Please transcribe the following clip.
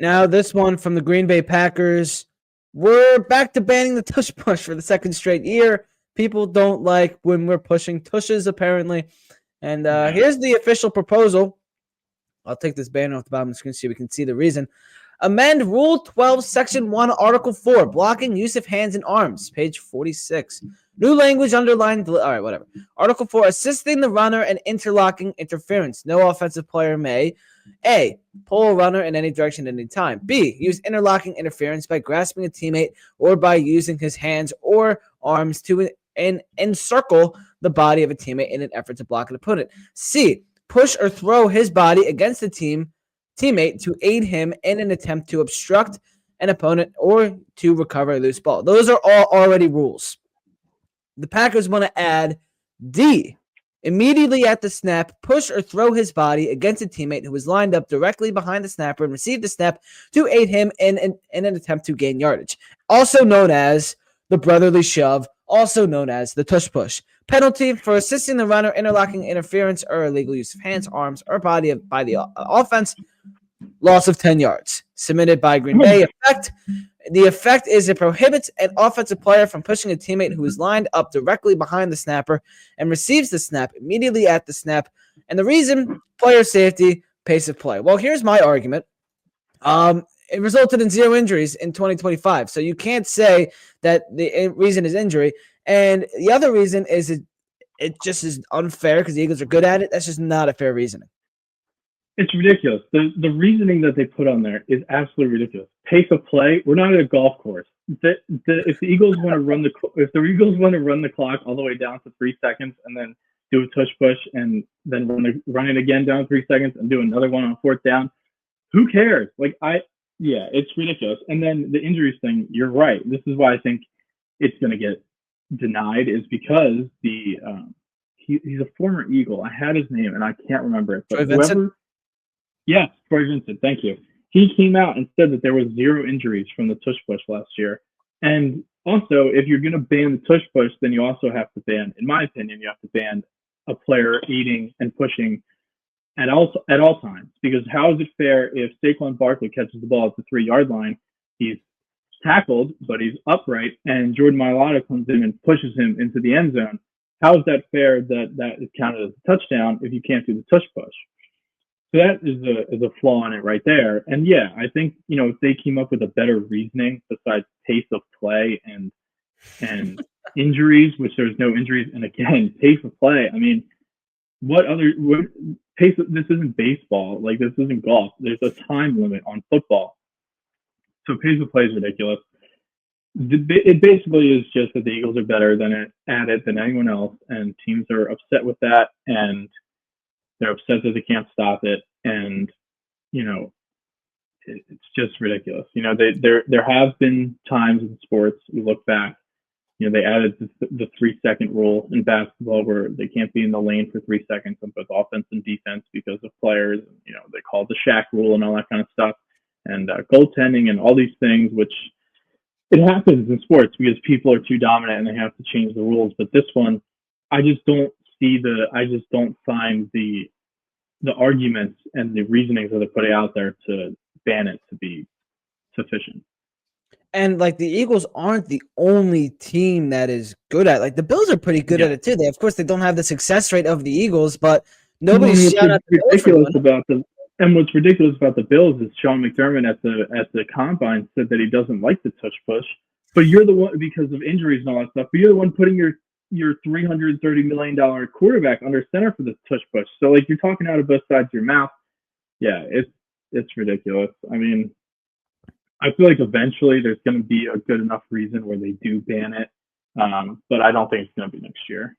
Now, this one from the Green Bay Packers. We're back to banning the tush push for the second straight year. People don't like when we're pushing tushes, apparently. And here's the official proposal. I'll take this banner off the bottom of the screen so we can see the reason. Amend Rule 12, Section 1, Article 4, blocking use of hands and arms, page 46. New language underlined. All right, whatever. Article 4, assisting the runner and interlocking interference. No offensive player may A, pull a runner in any direction at any time. B, use interlocking interference by grasping a teammate or by using his hands or arms to encircle the body of a teammate in an effort to block an opponent. C, push or throw his body against the teammate to aid him in an attempt to obstruct an opponent or to recover a loose ball. Those are all already rules. The Packers want to add D. Immediately at the snap, push or throw his body against a teammate who is lined up directly behind the snapper and receive the snap to aid him in an attempt to gain yardage. Also known as the brotherly shove, also known as the tush push. Penalty for assisting the runner, interlocking interference, or illegal use of hands, arms, or body by the offense. Loss of 10 yards. Submitted by Green Bay. The effect is it prohibits an offensive player from pushing a teammate who is lined up directly behind the snapper and receives the snap immediately at the snap. And the reason, player safety, pace of play. Well, here's my argument. It resulted in 0 injuries in 2025. So you can't say that the reason is injury. And the other reason is it just is unfair because the Eagles are good at it. That's just not a fair reasoning. It's ridiculous. The reasoning that they put on there is absolutely ridiculous. Pace of play. We're not at a golf course. If the Eagles want to run the clock all the way down to 3 seconds and then do a tush push and then run it again down 3 seconds and do another one on 4th down, who cares? It's ridiculous. And then the injuries thing. You're right. This is why I think it's going to get denied. Is because he's a former Eagle. I had his name and I can't remember it. But yes, Troy Vincent. Thank you. He came out and said that there was 0 injuries from the tush push last year. And also, if you're going to ban the tush push, then you also have to ban, in my opinion, you have to ban a player aiding and pushing at all times. Because how is it fair if Saquon Barkley catches the ball at the 3-yard line, he's tackled, but he's upright, and Jordan Mailata comes in and pushes him into the end zone? How is that fair that is counted as a touchdown if you can't do the tush push? So that is a flaw in it right there. And yeah, I think, if they came up with a better reasoning besides pace of play and injuries, which there's no injuries, and again, pace of play. I mean, what pace? This isn't baseball. Like, this isn't golf. There's a time limit on football. So pace of play is ridiculous. It basically is just that the Eagles are better at it than anyone else, and teams are upset with that, and they're upset that they can't stop it, and it's just ridiculous. There have been times in sports, we look back, they added the 3-second rule in basketball where they can't be in the lane for 3 seconds on both offense and defense because of players. They call it the Shaq rule and all that kind of stuff, and goaltending and all these things, which it happens in sports because people are too dominant and they have to change the rules. But this one, I just don't find the arguments and the reasonings that they're putting out there to ban it to be sufficient. And the Eagles aren't the only team that is good at it. The Bills are pretty good at it too. Of course, they don't have the success rate of the Eagles, but nobody's shot at the ridiculous about them. And what's ridiculous about the Bills is Sean McDermott at the combine said that he doesn't like the tush push, but you're the one, because of injuries and all that stuff, but you're the one putting your $330 million quarterback under center for the tush push. So you're talking out of both sides of your mouth. Yeah, it's ridiculous. I mean, I feel like eventually there's going to be a good enough reason where they do ban it, but I don't think it's going to be next year.